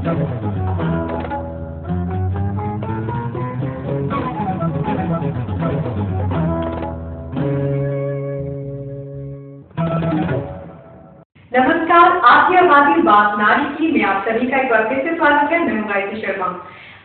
नमस्कार, आपकी आबादी बात नारी की में आप सभी का एक बार फिर से स्वागत है। मैं हूं गायत्री शर्मा।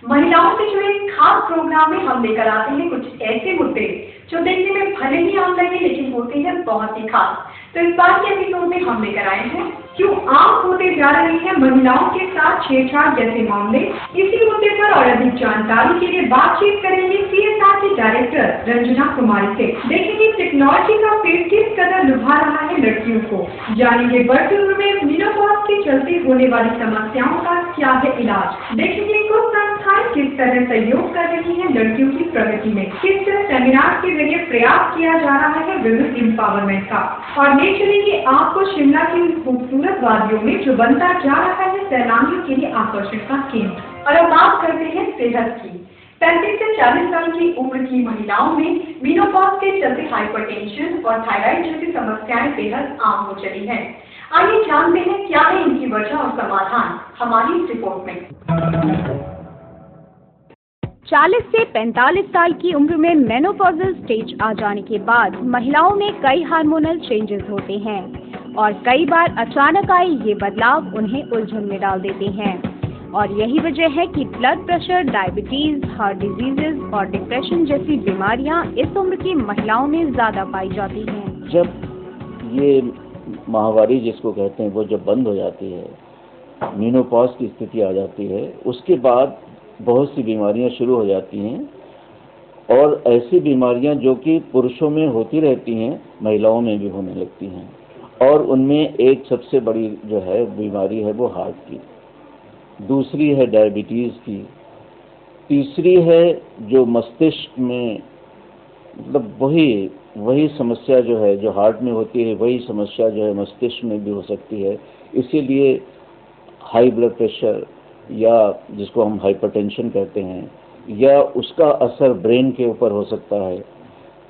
महिलाओं से जुड़े खास प्रोग्राम में हम लेकर आते हैं कुछ ऐसे मुद्दे जो देखने में भले ही आम लगे लेकिन होते हैं बहुत ही खास। तो इस बार के एपिसोड में हम लेकर आए हैं क्यों आम होते जा रहे हैं महिलाओं के साथ छेड़छाड़ जैसे मामले। इसी मुद्दे पर और अधिक जानकारी के लिए बातचीत करेंगे CSR के डायरेक्टर रंजना कुमारी से। देखेंगे टेक्नोलॉजी का पेड़ किस कदर लुभा रहा है लड़कियों को। जानेंगे बढ़ती उम्र में मेनोपॉज के चलते होने वाली समस्याओं का क्या है इलाज। देखेंगे कुछ संस्थाएं किस तरह सहयोग कर रही है लड़कियों की प्रगति में। किस तरह सेमिनार के जरिए प्रयास किया जा रहा है विमेन एम्पावरमेंट का। और ले चलेंगे आपको शिमला की खूबसूरत वादियों में जो बनता जा रहा है सैलानियों के लिए आकर्षण का केंद्र। और अब बात करते हैं सेहत की। 35 से 40 साल की उम्र की महिलाओं में मेनोपॉज के चलते हाइपरटेंशन और थायराइड जैसी समस्याएं बेहद आम हो चली हैं। आइए जानते हैं क्या है इनकी वजह और समाधान हमारी इस रिपोर्ट में। 40 से 45 साल की उम्र में मेनोपॉजल स्टेज आ जाने के बाद महिलाओं में कई हार्मोनल चेंजेस होते हैं और कई बार अचानक आए ये बदलाव उन्हें उलझन में डाल देते हैं। और यही वजह है कि blood pressure, diabetes, heart diseases और डिप्रेशन जैसी बीमारियां इस उम्र की महिलाओं में ज्यादा पाई जाती हैं। जब ये माहवारी जिसको कहते हैं वो जब बंद हो जाती है, मेनोपॉज की स्थिति आ जाती है, उसके बाद बहुत सी बीमारियां शुरू हो जाती हैं और ऐसी बीमारियां जो कि पुरुषों में होती रहती हैं महिलाओं में भी होने लगती हैं। और उनमें एक सबसे बड़ी जो है बीमारी है वो हार्ट की, दूसरी है डायबिटीज़ की, तीसरी है जो मस्तिष्क में, मतलब वही समस्या जो है जो हार्ट में होती है वही समस्या जो है मस्तिष्क में भी हो सकती है। इसीलिए हाई ब्लड प्रेशर या जिसको हम हाइपरटेंशन कहते हैं, या उसका असर ब्रेन के ऊपर हो सकता है,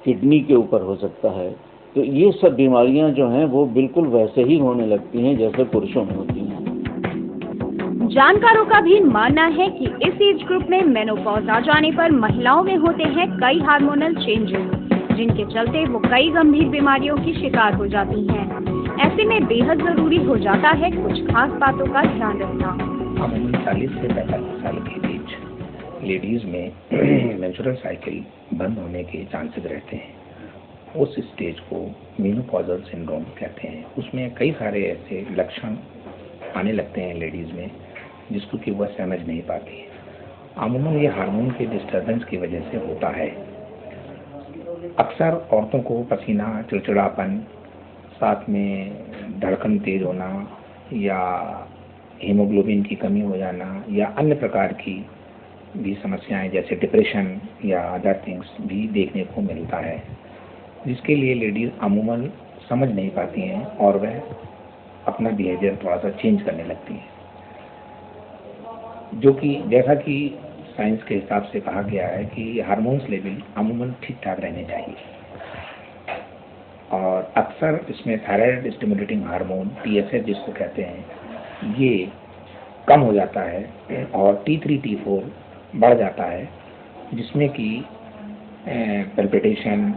किडनी के ऊपर हो सकता है। तो ये सब बीमारियां जो हैं वो बिल्कुल वैसे ही होने लगती हैं जैसे पुरुषों में होती हैं। जानकारों का भी मानना है कि इस एज ग्रुप में मेनोपॉज आ जाने पर महिलाओं में होते हैं कई हार्मोनल चेंजेस, जिनके चलते वो कई गंभीर बीमारियों की शिकार हो जाती हैं। ऐसे में बेहद जरूरी हो जाता है कुछ खास बातों का ध्यान रखना। अमूमन 40 से 45 साल के बीच लेडीज में मेंस्ट्रुअल साइकिल बंद होने के चांसेस रहते हैं। उस स्टेज को मेनोपॉजल सिंड्रोम कहते हैं। उसमें कई सारे ऐसे लक्षण आने लगते हैं लेडीज में जिसको कि वह समझ नहीं पाती है। अमूमन ये हार्मोन के डिस्टर्बेंस की वजह से होता है। अक्सर औरतों को पसीना, चिड़चिड़ापन, साथ में धड़कन तेज होना या हीमोग्लोबिन की कमी हो जाना या अन्य प्रकार की भी समस्याएं जैसे डिप्रेशन या अदर थिंग्स भी देखने को मिलता है, जिसके लिए लेडीज अमूमन समझ नहीं पाती हैं और वह अपना बिहेवियर थोड़ा सा चेंज करने लगती हैं, जो कि जैसा कि साइंस के हिसाब से कहा गया है कि हार्मोन्स लेवल अमूमन ठीक ठाक रहने चाहिए। और अक्सर इसमें थायराइड स्टिमुलेटिंग हार्मोन TSH जिसको कहते हैं ये कम हो जाता है और T3 T4 बढ़ जाता है, जिसमें कि पैल्पिटेशन,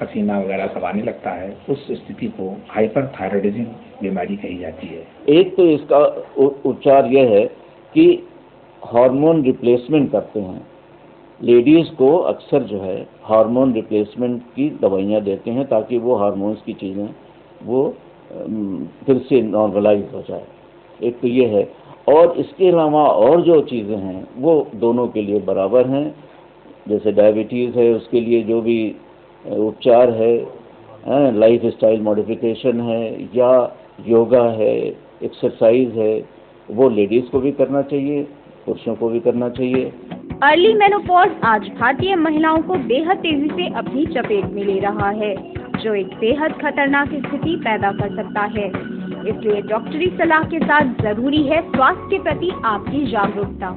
पसीना वगैरह सब आने लगता है। उस स्थिति को हाइपरथायराइडिज्म बीमारी कही जाती है। एक तो इसका उपचार यह है कि हार्मोन रिप्लेसमेंट करते हैं। लेडीज़ को अक्सर जो है हार्मोन रिप्लेसमेंट की दवाइयाँ देते हैं ताकि वो हार्मोन्स की चीज़ें वो फिर से नॉर्मलाइज हो जाए। एक तो ये है, और इसके अलावा और जो चीज़ें हैं वो दोनों के लिए बराबर हैं। जैसे डायबिटीज़ है उसके लिए जो भी उपचार है, लाइफ स्टाइल मॉडिफिकेशन है या योगा है, एक्सरसाइज है, वो लेडीज़ को भी करना चाहिए, पुरुषों को भी करना चाहिए। अर्ली मेनोपॉज आज भारतीय महिलाओं को बेहद तेजी से अपनी चपेट में ले रहा है, जो एक बेहद खतरनाक स्थिति पैदा कर सकता है। इसलिए डॉक्टरी सलाह के साथ जरूरी है स्वास्थ्य के प्रति आपकी जागरूकता।